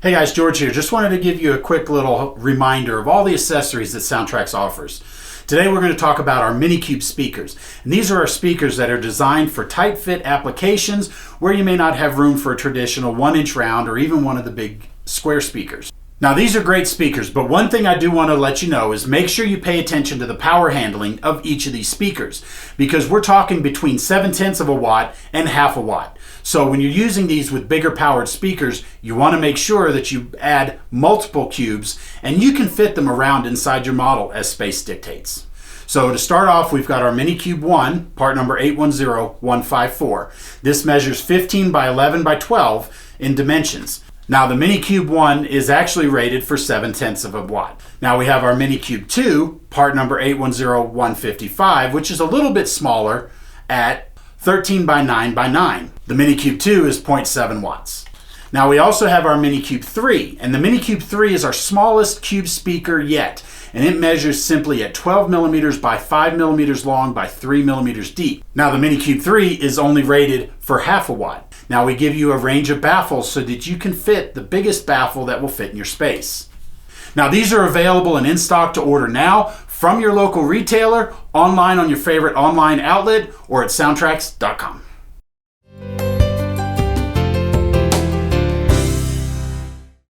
Hey guys, George here. Just wanted to give you a quick little reminder of all the accessories that SoundTraxx offers. Today we're going to talk about our Minicube speakers. And these are our speakers that are designed for tight fit applications where you may not have room for a traditional 1-inch round or even one of the big square speakers. Now these are great speakers, but one thing I do want to let you know is make sure you pay attention to the power handling of each of these speakers, because we're talking between 0.7 of a watt and half a watt. So when you're using these with bigger powered speakers, you want to make sure that you add multiple cubes and you can fit them around inside your model as space dictates. So to start off, we've got our Minicube 1, part number 810154. This measures 15 by 11 by 12 in dimensions. Now the Minicube 1 is actually rated for 0.7 of a watt. Now we have our Minicube 2, part number 810155, which is a little bit smaller at 13 by 9 by 9. The Minicube 2 is 0.7 watts. Now we also have our Minicube 3, and the Minicube 3 is our smallest cube speaker yet, and it measures simply at 12 millimeters by 5 millimeters long by 3 millimeters deep. Now the Minicube 3 is only rated for half a watt. Now we give you a range of baffles so that you can fit the biggest baffle that will fit in your space. Now these are available and in stock to order now from your local retailer, online on your favorite online outlet, or at SoundTraxx.com.